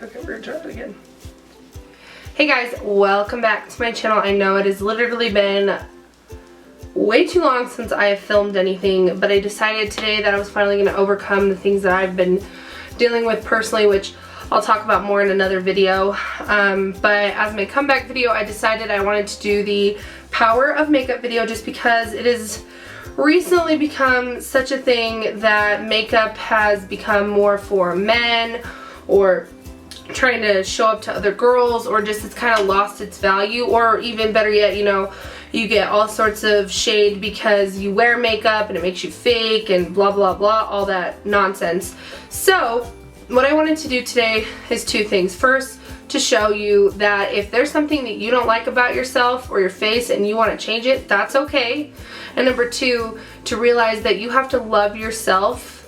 Okay, we're gonna try it again. Hey guys, welcome back to my channel. I know it has literally been way too long since I have filmed anything, but I decided today that I was finally going to overcome the things that I've been dealing with personally, which I'll talk about more in another video. But as my comeback video, I decided I wanted to do the power of makeup video just because it has recently become such a thing that makeup has become more for men or trying to show up to other girls, or just it's kind of lost its value, or even better yet, you know, you get all sorts of shade because you wear makeup and it makes you fake and blah blah blah, all that nonsense. So what I wanted to do today is two things. First, to show you that if there's something that you don't like about yourself or your face and you want to change it, that's okay. And number two, to realize that you have to love yourself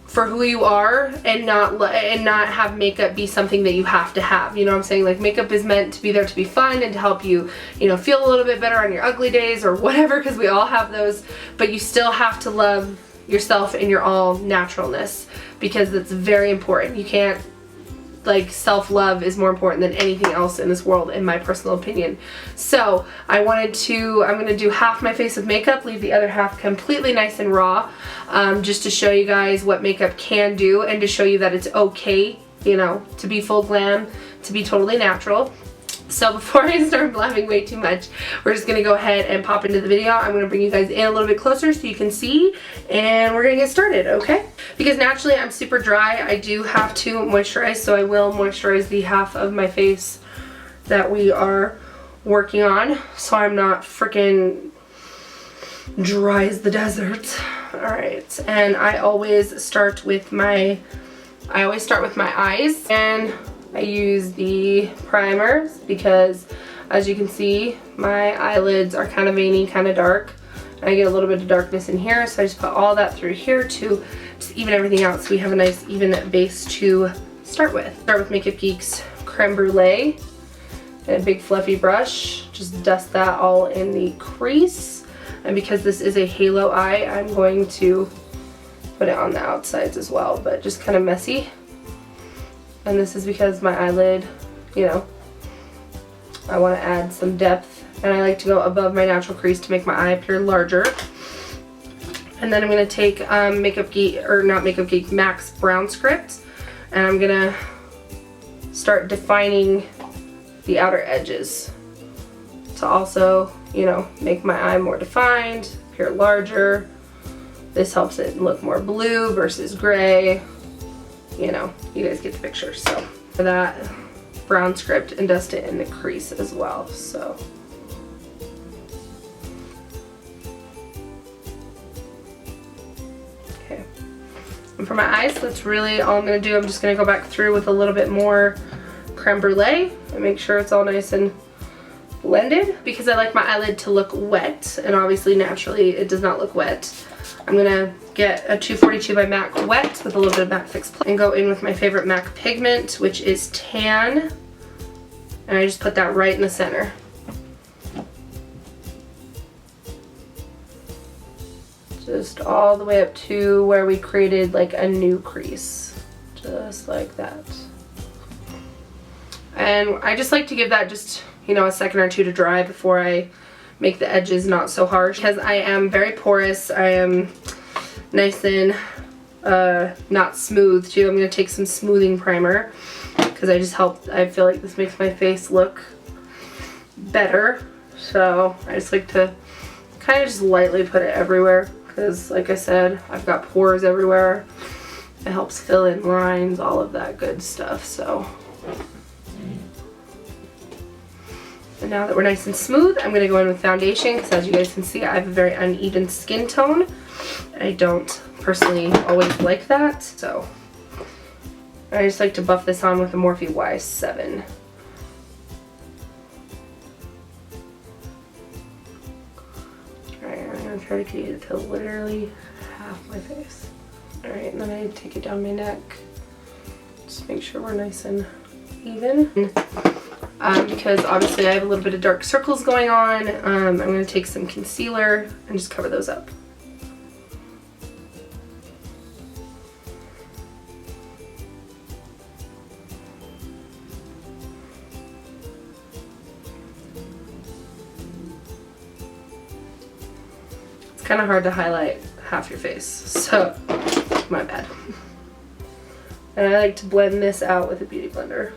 for who you are and not have makeup be something that you have to have. You know what I'm saying? Like, makeup is meant to be there to be fun and to help you, you know, feel a little bit better on your ugly days or whatever, because we all have those, but you still have to love yourself in your all naturalness, because it's very important. You can't, like, self-love is more important than anything else in this world, in my personal opinion. So I'm gonna do half my face with makeup, leave the other half completely nice and raw, just to show you guys what makeup can do and to show you that it's okay, you know, to be full glam, to be totally natural. So before I start blabbing way too much, we're just gonna go ahead and pop into the video. I'm gonna bring you guys in a little bit closer so you can see, and we're gonna get started, okay? Because naturally I'm super dry, I do have to moisturize, so I will moisturize the half of my face that we are working on, so I'm not freaking dry as the desert. Alright, and I always start with my eyes, and I use the primers because, as you can see, my eyelids are kind of veiny, kind of dark. I get a little bit of darkness in here, so I just put all that through here to just even everything out so we have a nice even base to start with. Start with Jakelie.g's Creme Brulee and a big fluffy brush. Just dust that all in the crease. And because this is a halo eye, I'm going to put it on the outsides as well, but just kind of messy. And this is because my eyelid, you know, I want to add some depth, and I like to go above my natural crease to make my eye appear larger. And then I'm going to take MAC's Brown Script, and I'm going to start defining the outer edges to also, you know, make my eye more defined, appear larger. This helps it look more blue versus gray. You know, you guys get the picture. So for that brown script, and dust it in the crease as well. So okay, and for my eyes, that's really all I'm going to do. I'm just going to go back through with a little bit more creme brulee and make sure it's all nice and blended, because I like my eyelid to look wet, and obviously naturally it does not look wet. I'm gonna get a 242 by MAC wet with a little bit of MAC Fix Plus and go in with my favorite MAC pigment, which is tan, and I just put that right in the center. Just all the way up to where we created like a new crease, just like that. And I just like to give that just, you know, a second or two to dry before I make the edges not so harsh, because I am very porous. I am nice and not smooth too. I'm going to take some smoothing primer because I feel like this makes my face look better. So I just like to kind of just lightly put it everywhere, because like I said, I've got pores everywhere. It helps fill in lines, all of that good stuff. So, and now that we're nice and smooth, I'm going to go in with foundation, because as you guys can see, I have a very uneven skin tone. I don't personally always like that, so I just like to buff this on with the Morphe Y7. Alright, I'm going to try to get it to literally half my face. Alright, and then I take it down my neck. Just make sure we're nice and even. Because obviously I have a little bit of dark circles going on, I'm going to take some concealer and just cover those up. kind of hard to highlight half your face, so my bad. And I like to blend this out with a beauty blender.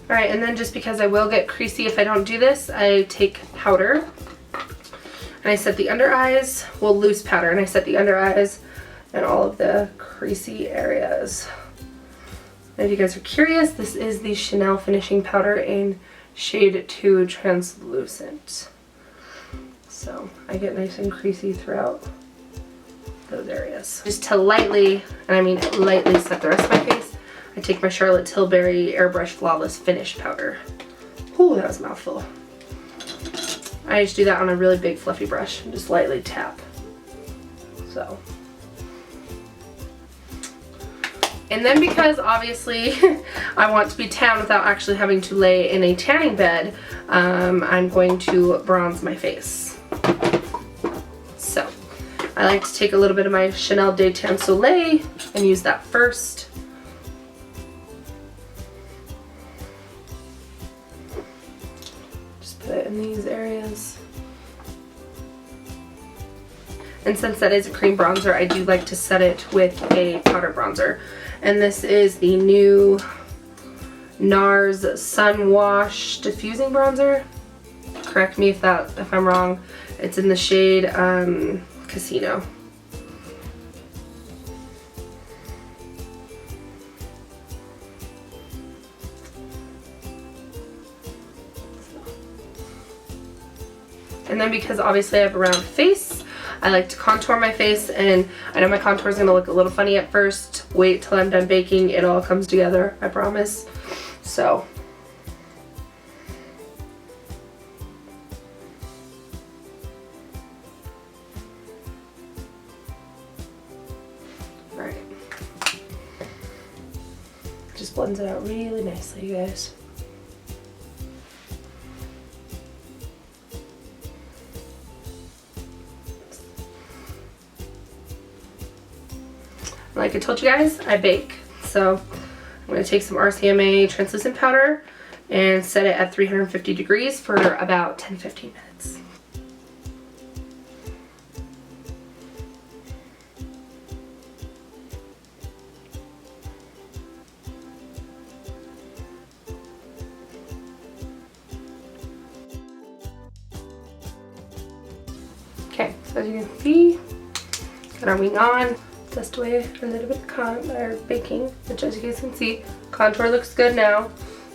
Alright, and then just because I will get creasy if I don't do this, I take powder and I set the under eyes, well, loose powder, and I set the under eyes and all of the creasy areas. And if you guys are curious, this is the Chanel finishing powder in shade 2 translucent. So I get nice and creasy throughout those areas. Just to lightly, and I mean lightly, set the rest of my face, I take my Charlotte Tilbury Airbrush Flawless Finish powder. Ooh, that was a mouthful. I just do that on a really big fluffy brush and just lightly tap. So. And then because obviously I want to be tan without actually having to lay in a tanning bed, I'm going to bronze my face. So I like to take a little bit of my Chanel Day Tan Soleil and use that first. Put it in these areas. And since that is a cream bronzer, I do like to set it with a powder bronzer. And this is the new NARS Sun Wash Diffusing Bronzer. Correct me if I'm wrong. It's in the shade Casino. And then because obviously I have a round face, I like to contour my face, and I know my contour is going to look a little funny at first. Wait till I'm done baking. It all comes together, I promise. So. Alright. Just blends it out really nicely, you guys. Like I told you guys, I bake. So I'm going to take some RCMA translucent powder and set it at 350 degrees for about 10-15 minutes. Okay, so as you can see, got our wing on. Dust away a little bit of baking, which as you guys can see, contour looks good now.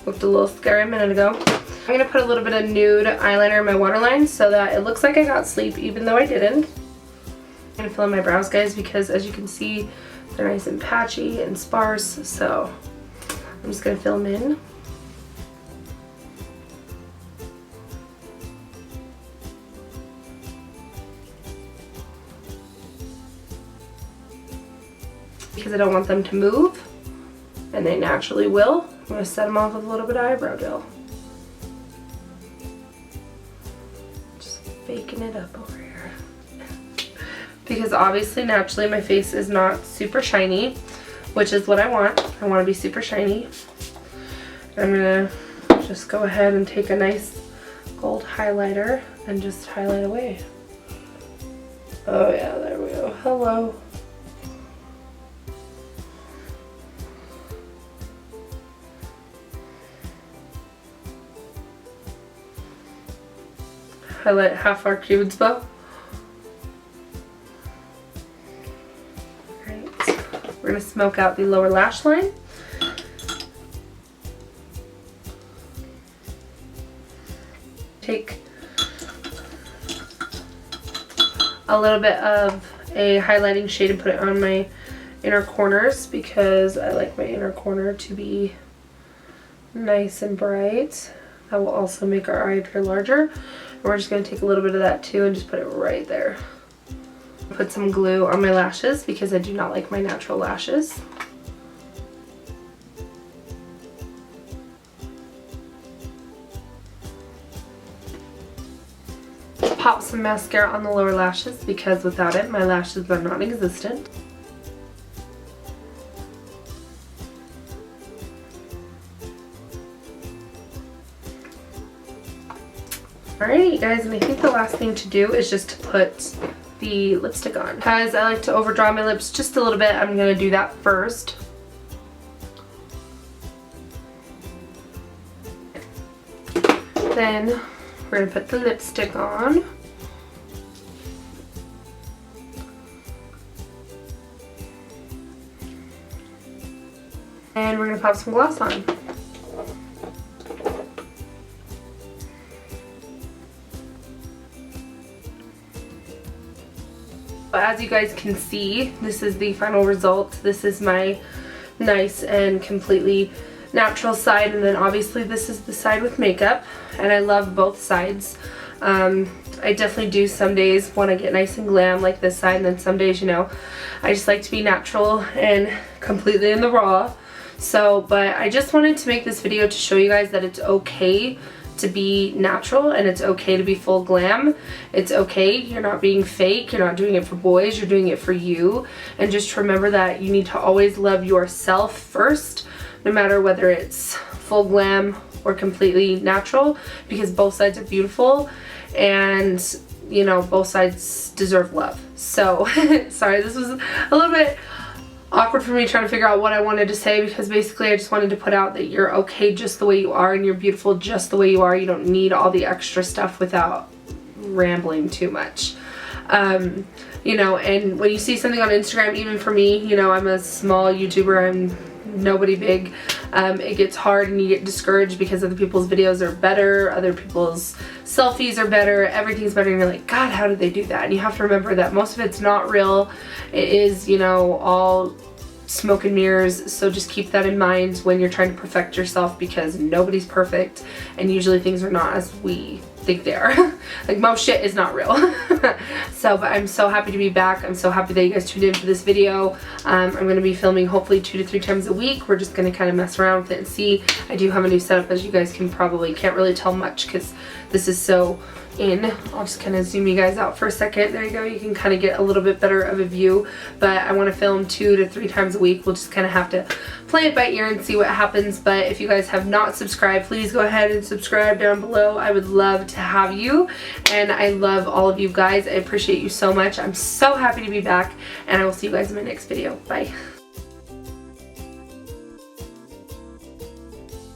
Looked a little scary a minute ago. I'm going to put a little bit of nude eyeliner in my waterline so that it looks like I got sleep even though I didn't. I'm going to fill in my brows, guys, because as you can see, they're nice and patchy and sparse, so I'm just going to fill them in. Because I don't want them to move, and they naturally will. I'm going to set them off with a little bit of eyebrow gel. Just baking it up over here. Because obviously, naturally, my face is not super shiny, which is what I want. I want to be super shiny. I'm going to just go ahead and take a nice gold highlighter and just highlight away. Oh yeah, there we go. Hello. Highlight half our cupid's bow. Alright, we're going to smoke out the lower lash line. Take a little bit of a highlighting shade and put it on my inner corners because I like my inner corner to be nice and bright. That will also make our eye appear larger. And we're just going to take a little bit of that too and just put it right there. Put some glue on my lashes because I do not like my natural lashes. pop some mascara on the lower lashes because without it, my lashes are non-existent. Alright guys, and I think the last thing to do is just to put the lipstick on. Because I like to overdraw my lips just a little bit, I'm going to do that first. Then we're going to put the lipstick on. And we're going to pop some gloss on. But as you guys can see, this is the final result. This is my nice and completely natural side, and then obviously this is the side with makeup, and I love both sides. I definitely do some days want to get nice and glam like this side, and then some days, you know, I just like to be natural and completely in the raw. So, but I just wanted to make this video to show you guys that it's okay to be natural and it's okay to be full glam. It's okay, you're not being fake, you're not doing it for boys, you're doing it for you. And just remember that you need to always love yourself first, no matter whether it's full glam or completely natural, because both sides are beautiful and, you know, both sides deserve love. So, sorry, this was a little bit awkward for me trying to figure out what I wanted to say, because basically I just wanted to put out that you're okay just the way you are and you're beautiful just the way you are. You don't need all the extra stuff without rambling too much. You know, and when you see something on Instagram, even for me, you know, I'm a small YouTuber, I'm nobody big. It gets hard and you get discouraged because other people's videos are better, other people's selfies are better, everything's better, and you're like, God, how did they do that? And you have to remember that most of it's not real. It is, you know, all smoke and mirrors, so just keep that in mind when you're trying to perfect yourself, because nobody's perfect and usually things are not as we think they are. Like, most shit is not real. So, but I'm so happy to be back. I'm so happy that you guys tuned in for this video. I'm going to be filming hopefully 2 to 3 times a week. We're just going to kind of mess around with it and see. I do have a new setup, as you guys can probably can't really tell much because this is so in. I'll just kind of zoom you guys out for a second. There you go. You can kind of get a little bit better of a view, but I want to film 2 to 3 times a week. We'll just kind of have to play it by ear and see what happens. But if you guys have not subscribed, please go ahead and subscribe down below. I would love to have you, and I love all of you guys. I appreciate you so much. I'm so happy to be back, and I will see you guys in my next video. Bye.